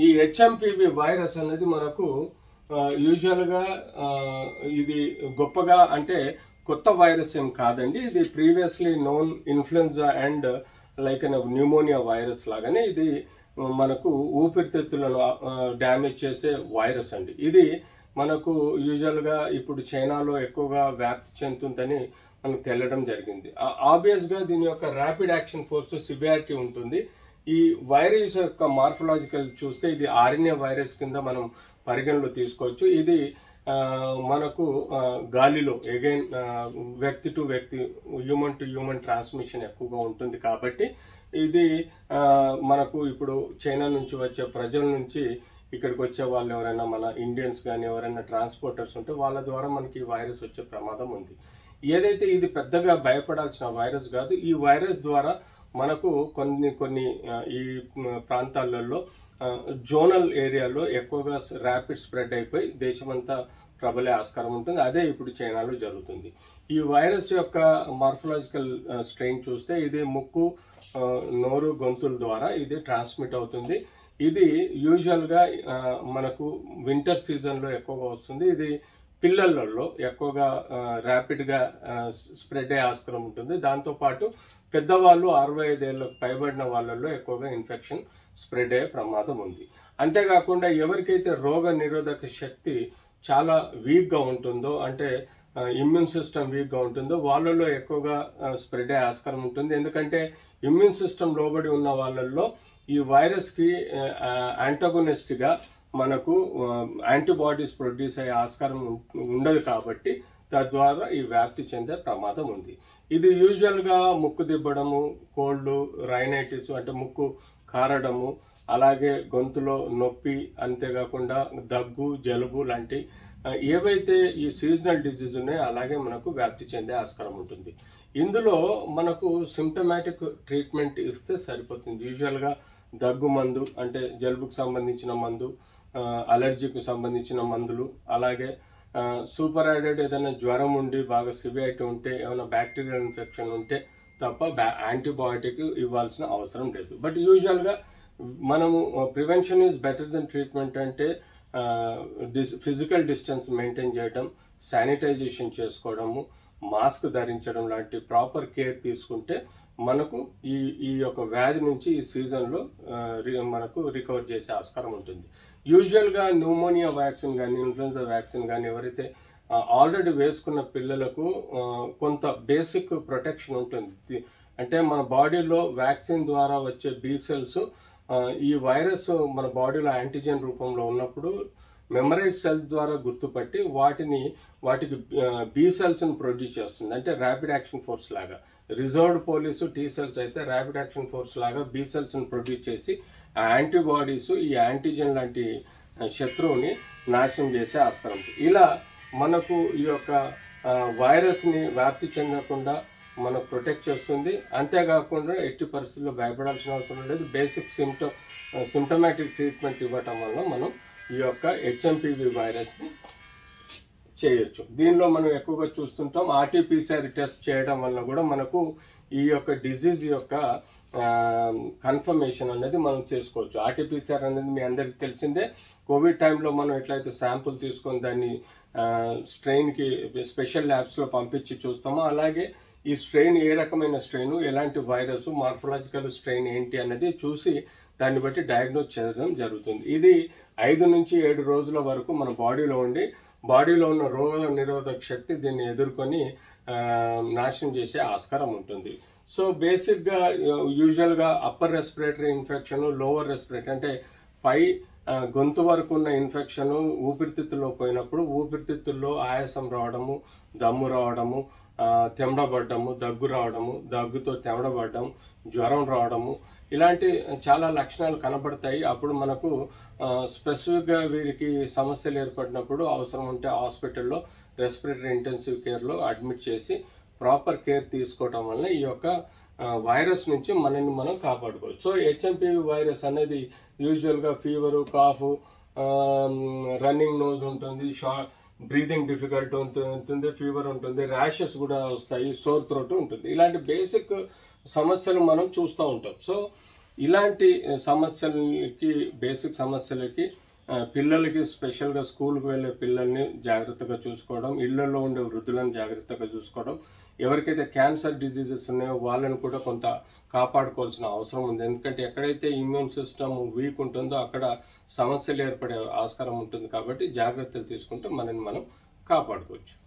ఈ HMPV virus అనేది మనకు యూజువల్గా ఇది గొప్పగా అంటే కొత్త వైరస్ ఏం కాదండి. ఇది previously known influenza and like pneumonia virus లాగానే ఇది మనకు ఊపిరితిత్తులను డ్యామేజ్ చేసే వైరస్ అండి. ఇది మనకు యూజువల్గా ఇప్పుడు చైనాలో ఎక్కువగా వ్యాప్తి చెందుతుందని మనకు తెలియడం జరిగింది. ఆబ్వియస్గా దీని యొక్క ర్యాపిడ్ యాక్షన్ ఫోర్స్ సివియారిటీ ఉంటుంది. ఈ వైరస్ యొక్క మార్ఫలాజికల్ చూస్తే ఇది ఆర్ఎన్ఏ వైరస్ కింద మనం పరిగణలో తీసుకోవచ్చు. ఇది మనకు గాలిలో అగైన్ వ్యక్తి టు వ్యక్తి హ్యూమన్ టు హ్యూమన్ ట్రాన్స్మిషన్ ఎక్కువగా ఉంటుంది. కాబట్టి ఇది మనకు ఇప్పుడు చైనా నుంచి వచ్చే ప్రజల నుంచి ఇక్కడికి వచ్చే వాళ్ళు ఎవరైనా మన ఇండియన్స్ కానీ ఎవరైనా ట్రాన్స్పోర్టర్స్ ఉంటే వాళ్ళ ద్వారా మనకి ఈ వైరస్ వచ్చే ప్రమాదం ఉంది. ఏదైతే ఇది పెద్దగా భయపడాల్సిన వైరస్ కాదు. ఈ వైరస్ ద్వారా మనకు కొన్ని ఈ ప్రాంతాలలో జోనల్ ఏరియాలో ఎక్కువగా ర్యాపిడ్ స్ప్రెడ్ అయిపోయి దేశమంతా ప్రబలే ఆస్కారం ఉంటుంది. అదే ఇప్పుడు చైనాలో జరుగుతుంది. ఈ వైరస్ యొక్క మార్ఫలాజికల్ స్ట్రెయిన్ చూస్తే ఇది ముక్కు, నోరు, గొంతుల ద్వారా ఇది ట్రాన్స్మిట్ అవుతుంది. ఇది యూజువల్గా మనకు వింటర్ సీజన్లో ఎక్కువగా వస్తుంది. ఇది పిల్లలలో ఎక్కువగా ర్యాపిడ్గా స్ప్రెడ్ అయ్యే ఆస్కారం ఉంటుంది. దాంతోపాటు పెద్దవాళ్ళు 65 ఏళ్ళకు పైబడిన వాళ్ళల్లో ఎక్కువగా ఇన్ఫెక్షన్ స్ప్రెడ్ అయ్యే ప్రమాదం ఉంది. అంతేకాకుండా ఎవరికైతే రోగ నిరోధక శక్తి చాలా వీక్గా ఉంటుందో అంటే ఇమ్యూన్ సిస్టమ్ వీక్గా ఉంటుందో వాళ్ళల్లో ఎక్కువగా స్ప్రెడ్ అయ్యే ఆస్కారం ఉంటుంది. ఎందుకంటే ఇమ్యూన్ సిస్టమ్ లోబడి ఉన్న వాళ్ళల్లో ఈ వైరస్కి యాంటాగోనిస్ట్గా మనకు యాంటీబాడీస్ ప్రొడ్యూస్ అయ్యే ఆస్కారం ఉండదు. కాబట్టి తద్వారా ఈ వ్యాప్తి చెందే ప్రమాదం ఉంది. ఇది యూజువల్గా ముక్కు దిబ్బడము, కోల్డ్, రైనైటిస్ అంటే ముక్కు కారడము, అలాగే గొంతులో నొప్పి, అంతేకాకుండా దగ్గు, జలుబు లాంటి ఏవైతే ఈ సీజనల్ డిజీజ్ ఉన్నాయో అలాగే మనకు వ్యాప్తి చెందే ఆస్కారం ఉంటుంది. ఇందులో మనకు సిమ్టమాటిక్ ట్రీట్మెంట్ ఇస్తే సరిపోతుంది. యూజువల్గా దగ్గు మందు అంటే జలుబుకు సంబంధించిన మందు, అలర్జీకి సంబంధించిన మందులు, అలాగే సూపర్ యాడెడ్ ఏదైనా జ్వరం ఉండి బాగా సివియారిటీ ఉంటే ఏమైనా బ్యాక్టీరియల్ ఇన్ఫెక్షన్ ఉంటే తప్ప యాంటీబయాటిక్ ఇవ్వాల్సిన అవసరం లేదు. బట్ యూజువల్గా మనము prevention is better than treatment అంటే ఫిజికల్ డిస్టెన్స్ మెయింటైన్ చేయడం, శానిటైజేషన్ చేసుకోవడము, మాస్క్ ధరించడం లాంటి ప్రాపర్ కేర్ తీసుకుంటే మనకు ఈ యొక్క వ్యాధి నుంచి ఈ సీజన్లో మనకు రికవర్ చేసే ఆస్కారం ఉంటుంది. యూజువల్గా న్యూమోనియా వ్యాక్సిన్ కానీ ఇన్ఫ్లుయెన్జా వ్యాక్సిన్ కానీ ఎవరైతే ఆల్రెడీ వేసుకున్న పిల్లలకు కొంత బేసిక్ ప్రొటెక్షన్ ఉంటుంది. అంటే మన బాడీలో వ్యాక్సిన్ ద్వారా వచ్చే బీ సెల్స్ ఈ వైరస్ మన బాడీలో యాంటీజెన్ రూపంలో ఉన్నప్పుడు మెమరైజ్ సెల్స్ ద్వారా గుర్తుపట్టి వాటికి బీ సెల్స్ని ప్రొడ్యూస్ చేస్తుంది. అంటే ర్యాపిడ్ యాక్షన్ ఫోర్స్ లాగా రిజర్వ్డ్ పోలీసు టీ సెల్స్ అయితే ర్యాపిడ్ యాక్షన్ ఫోర్స్ లాగా బీ సెల్స్ని ప్రొడ్యూస్ చేసి ఆ యాంటీబాడీస్ ఈ యాంటీజెన్ లాంటి శత్రువుని నాశనం చేసే ఆస్కారం. ఇలా మనకు ఈ యొక్క వైరస్ని వ్యాప్తి చెందకుండా మనకు ప్రొటెక్ట్ చేస్తుంది. అంతేకాకుండా ఎట్టి పరిస్థితుల్లో భయపడాల్సిన అవసరం లేదు. బేసిక్ సిమ్టమాటిక్ ట్రీట్మెంట్ ఇవ్వటం వల్ల మనం ఈ యొక్క హెచ్ఎంపివి వైరస్ని చేయొచ్చు. దీనిలో మనం ఎక్కువగా చూస్తుంటాం ఆర్టీపీసీఆర్ టెస్ట్ చేయడం వల్ల కూడా మనకు ఈ యొక్క డిజీజ్ యొక్క కన్ఫర్మేషన్ అనేది మనం చేసుకోవచ్చు. ఆర్టీపీసీఆర్ అనేది మీ అందరికీ తెలిసిందే. కోవిడ్ టైంలో మనం ఎట్లయితే శాంపుల్ తీసుకొని దాన్ని స్ట్రెయిన్కి స్పెషల్ ల్యాబ్స్లో పంపించి చూస్తామో అలాగే ఈ స్ట్రెయిన్ ఏ రకమైన స్ట్రెయిన్, ఎలాంటి వైరస్, మార్ఫలాజికల్ స్ట్రెయిన్ ఏంటి అనేది చూసి దాన్ని బట్టి డయాగ్నోజ్ చేయడం జరుగుతుంది. ఇది 5 నుంచి 7 రోజుల వరకు మన బాడీలో ఉన్న రోగ నిరోధక శక్తి దీన్ని ఎదుర్కొని నాశనం చేసే ఆస్కారం ఉంటుంది. సో బేసిక్గా యూజువల్గా upper respiratory infection, lower respiratory అంటే పై గొంతు వరకు ఉన్న ఇన్ఫెక్షన్ ఊపిరితిత్తుల్లో పోయినప్పుడు ఊపిరితిత్తుల్లో ఆయాసం రావడము, దమ్ము రావడము, తెమ్మడబడ్డము, దగ్గు రావడము, దగ్గుతో తెమ్మడబడ్డం, జ్వరం రావడము ఇలాంటి చాలా లక్షణాలు కనబడతాయి. అప్పుడు మనకు స్పెసిఫిక్గా వీరికి సమస్యలు ఏర్పడినప్పుడు అవసరం ఉంటే హాస్పిటల్లో రెస్పిరేటరీ ఇంటెన్సివ్ కేర్లో అడ్మిట్ చేసి ప్రాపర్ కేర్ తీసుకోవడం వల్ల ఈ యొక్క వైరస్ నుంచి మనల్ని మనం కాపాడుకోవచ్చు. సో హెచ్ఎంపివి వైరస్ అనేది యూజువల్గా ఫీవరు, కాఫ్, రన్నింగ్ నోజ్ ఉంటుంది, బ్రీతింగ్ డిఫికల్ట్ ఉంటుంది, ఫీవర్ ఉంటుంది, ర్యాషెస్ కూడా వస్తాయి, సోర్ థ్రోట్ ఉంటుంది. ఇలాంటి బేసిక్ సమస్యలు మనం చూస్తూ ఉంటాం. సో ఇలాంటి సమస్యలకి, బేసిక్ సమస్యలకి పిల్లలకి స్పెషల్గా స్కూల్కి వెళ్ళే పిల్లల్ని జాగ్రత్తగా చూసుకోవడం, ఇళ్లలో ఉండే వృద్ధులను జాగ్రత్తగా చూసుకోవడం, ఎవరికైతే క్యాన్సర్ డిజీజెస్ ఉన్నాయో వాళ్ళని కూడా కొంత కాపాడుకోవాల్సిన అవసరం ఉంది. ఎందుకంటే ఎక్కడైతే ఇమ్యూన్ సిస్టమ్ వీక్ ఉంటుందో అక్కడ సమస్యలు ఏర్పడే ఆస్కారం ఉంటుంది. కాబట్టి జాగ్రత్తలు తీసుకుంటే మనని మనం కాపాడుకోవచ్చు.